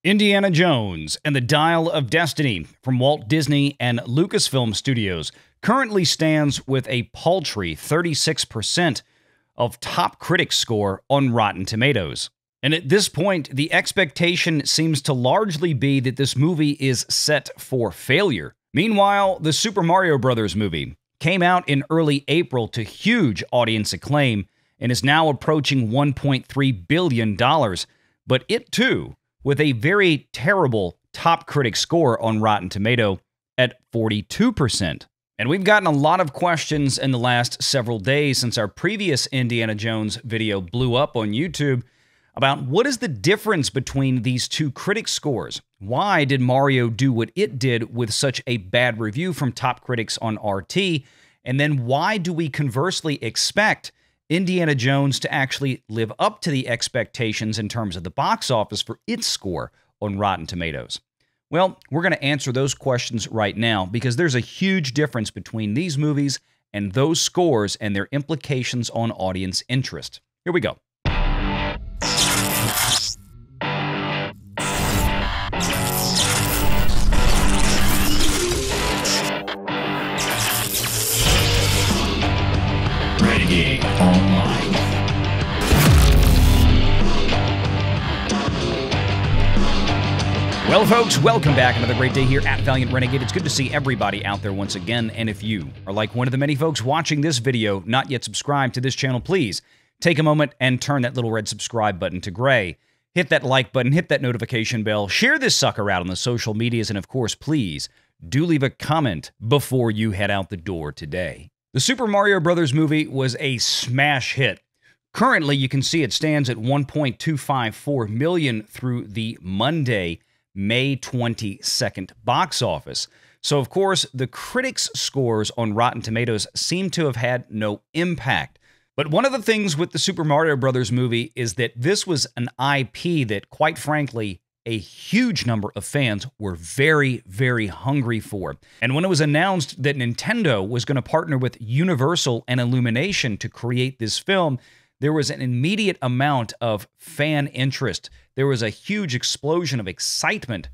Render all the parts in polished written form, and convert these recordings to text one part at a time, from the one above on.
Indiana Jones and the Dial of Destiny from Walt Disney and Lucasfilm Studios currently stands with a paltry 36% of top critics score on Rotten Tomatoes. And at this point, the expectation seems to largely be that this movie is set for failure. Meanwhile, the Super Mario Bros. Movie came out in early April to huge audience acclaim and is now approaching $1.3 billion, but it too with a very terrible top critic score on Rotten Tomato at 42%. And we've gotten a lot of questions in the last several days since our previous Indiana Jones video blew up on YouTube about what is the difference between these two critic scores. Why did Mario do what it did with such a bad review from top critics on RT? And then why do we conversely expect Indiana Jones to actually live up to the expectations in terms of the box office for its score on Rotten Tomatoes? Well, we're going to answer those questions right now because there's a huge difference between these movies and those scores and their implications on audience interest. Here we go. Renegade Online. Well, folks, welcome back. Another great day here at Valiant Renegade. It's good to see everybody out there once again. And if you are like one of the many folks watching this video, not yet subscribed to this channel, please take a moment and turn that little red subscribe button to gray. Hit that like button, hit that notification bell, share this sucker out on the social medias, and of course, please do leave a comment before you head out the door today. The Super Mario Bros. Movie was a smash hit. Currently, you can see it stands at 1.254 million through the Monday, May 22nd box office. So, of course, the critics' scores on Rotten Tomatoes seem to have had no impact. But one of the things with the Super Mario Bros. Movie is that this was an IP that, quite frankly, a huge number of fans were very, very hungry for. And when it was announced that Nintendo was going to partner with Universal and Illumination to create this film, there was an immediate amount of fan interest. There was a huge explosion of excitement.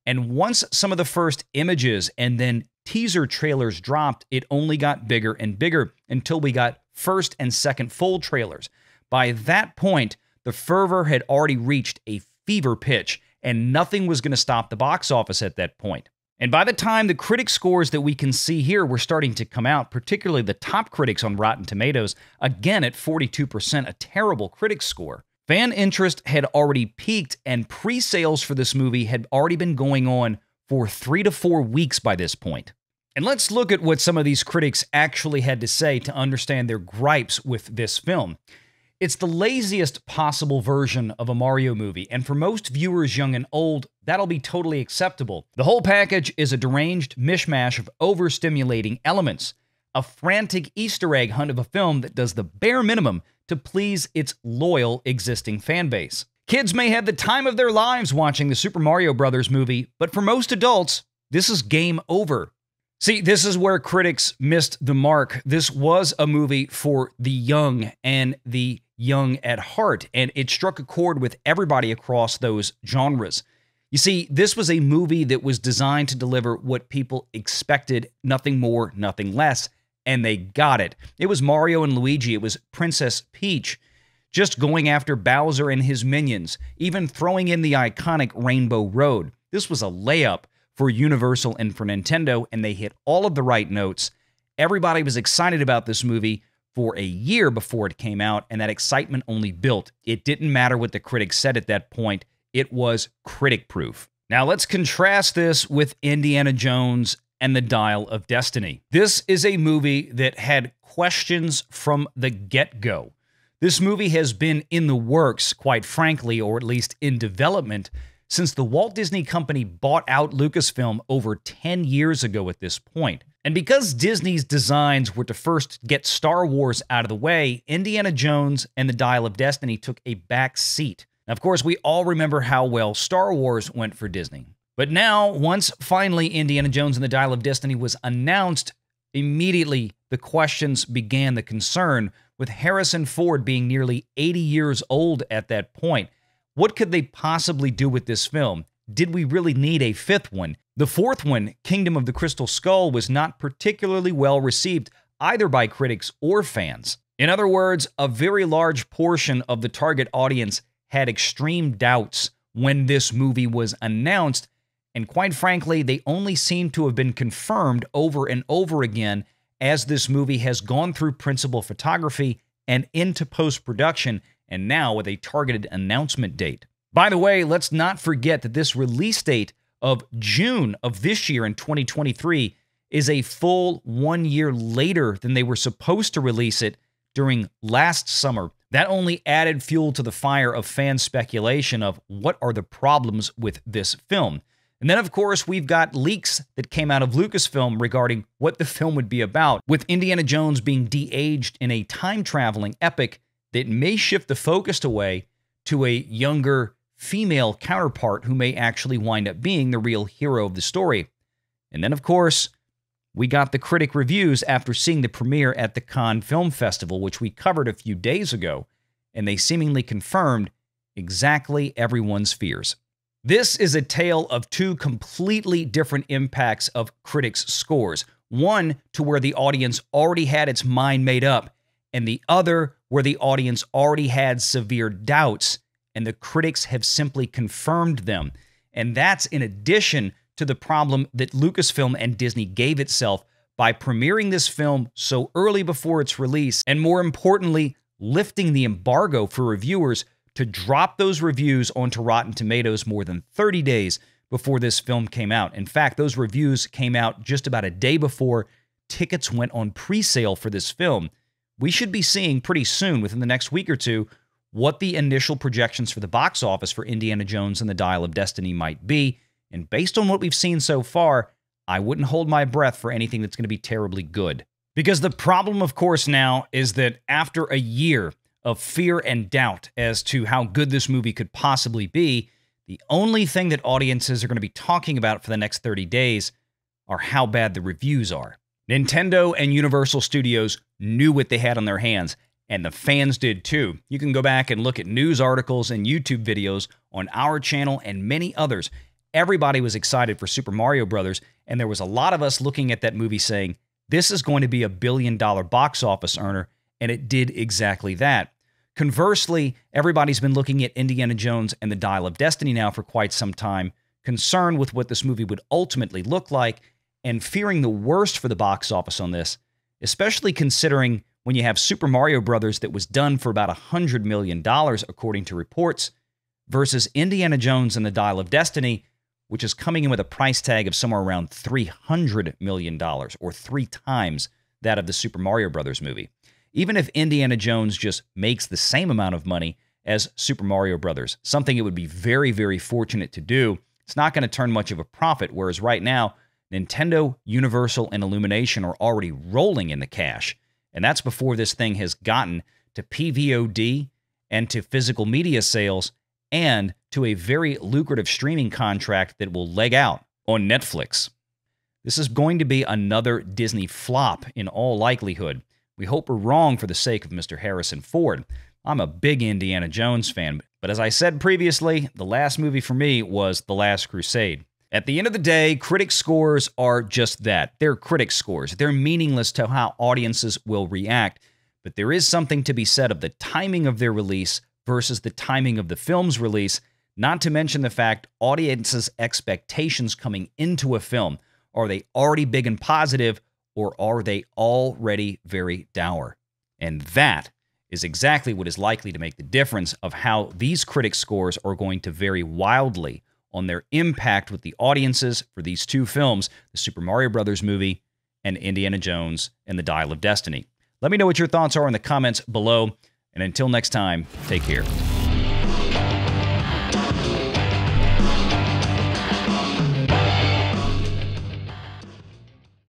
And once some of the first images and then teaser trailers dropped, it only got bigger and bigger until we got first and second full trailers. By that point, the fervor had already reached a fever pitch, and nothing was going to stop the box office at that point. And by the time the critic scores that we can see here were starting to come out, particularly the top critics on Rotten Tomatoes, again at 42%, a terrible critic score, fan interest had already peaked, and pre-sales for this movie had already been going on for 3 to 4 weeks by this point. And let's look at what some of these critics actually had to say to understand their gripes with this film. It's the laziest possible version of a Mario movie, and for most viewers young and old, that'll be totally acceptable. The whole package is a deranged mishmash of overstimulating elements, a frantic Easter egg hunt of a film that does the bare minimum to please its loyal existing fan base. Kids may have the time of their lives watching the Super Mario Bros. Movie, but for most adults, this is game over. See, this is where critics missed the mark. This was a movie for the young and the young at heart, and it struck a chord with everybody across those genres. You see, this was a movie that was designed to deliver what people expected, nothing more, nothing less, and they got it. It was Mario and Luigi, it was Princess Peach, just going after Bowser and his minions, even throwing in the iconic Rainbow Road. This was a layup for Universal and for Nintendo, and they hit all of the right notes. Everybody was excited about this movie for a year before it came out, and that excitement only built. It didn't matter what the critics said at that point. It was critic-proof. Now let's contrast this with Indiana Jones and the Dial of Destiny. This is a movie that had questions from the get-go. This movie has been in the works, quite frankly, or at least in development, since the Walt Disney Company bought out Lucasfilm over 10 years ago at this point. And because Disney's designs were to first get Star Wars out of the way, Indiana Jones and the Dial of Destiny took a back seat. Now, of course, we all remember how well Star Wars went for Disney. But now, once finally Indiana Jones and the Dial of Destiny was announced, immediately the questions began, the concern, with Harrison Ford being nearly 80 years old at that point. What could they possibly do with this film? did we really need a fifth one? The fourth one, Kingdom of the Crystal Skull, was not particularly well received either by critics or fans. In other words, a very large portion of the target audience had extreme doubts when this movie was announced, and quite frankly, they only seem to have been confirmed over and over again as this movie has gone through principal photography and into post-production, and now with a targeted announcement date. By the way, let's not forget that this release date of June of this year in 2023 is a full 1 year later than they were supposed to release it during last summer. That only added fuel to the fire of fan speculation of what are the problems with this film. And then, of course, we've got leaks that came out of Lucasfilm regarding what the film would be about, with Indiana Jones being de-aged in a time-traveling epic that may shift the focus away to a younger female counterpart who may actually wind up being the real hero of the story. And then, of course, we got the critic reviews after seeing the premiere at the Cannes Film Festival, which we covered a few days ago, and they seemingly confirmed exactly everyone's fears. This is a tale of two completely different impacts of critics' scores. One to where the audience already had its mind made up, and the other where the audience already had severe doubts, and the critics have simply confirmed them. And that's in addition to the problem that Lucasfilm and Disney gave itself by premiering this film so early before its release, and more importantly, lifting the embargo for reviewers to drop those reviews onto Rotten Tomatoes more than 30 days before this film came out. In fact, those reviews came out just about a day before tickets went on pre-sale for this film. We should be seeing pretty soon, within the next week or two, what the initial projections for the box office for Indiana Jones and the Dial of Destiny might be. And based on what we've seen so far, I wouldn't hold my breath for anything that's going to be terribly good. Because the problem, of course, now is that after a year of fear and doubt as to how good this movie could possibly be, the only thing that audiences are going to be talking about for the next 30 days are how bad the reviews are. Nintendo and Universal Studios knew what they had on their hands, and the fans did too. You can go back and look at news articles and YouTube videos on our channel and many others. Everybody was excited for Super Mario Bros., and there was a lot of us looking at that movie saying, this is going to be a billion-dollar box office earner, and it did exactly that. Conversely, everybody's been looking at Indiana Jones and the Dial of Destiny now for quite some time, concerned with what this movie would ultimately look like, and fearing the worst for the box office on this, especially considering when you have Super Mario Bros. That was done for about $100 million, according to reports, versus Indiana Jones and the Dial of Destiny, which is coming in with a price tag of somewhere around $300 million, or 3 times that of the Super Mario Bros. Movie. Even if Indiana Jones just makes the same amount of money as Super Mario Bros., something it would be very, very fortunate to do, it's not going to turn much of a profit, whereas right now, Nintendo, Universal, and Illumination are already rolling in the cash, and that's before this thing has gotten to PVOD and to physical media sales and to a very lucrative streaming contract that will leg out on Netflix. This is going to be another Disney flop in all likelihood. We hope we're wrong for the sake of Mr. Harrison Ford. I'm a big Indiana Jones fan, but as I said previously, the last movie for me was The Last Crusade. At the end of the day, critic scores are just that. They're critic scores. They're meaningless to how audiences will react, but there is something to be said of the timing of their release versus the timing of the film's release, not to mention the fact audiences' expectations coming into a film. Are they already big and positive, or are they already very dour? And that is exactly what is likely to make the difference of how these critic scores are going to vary wildly on their impact with the audiences for these two films, the Super Mario Bros. Movie and Indiana Jones and the Dial of Destiny. Let me know what your thoughts are in the comments below, and until next time, take care.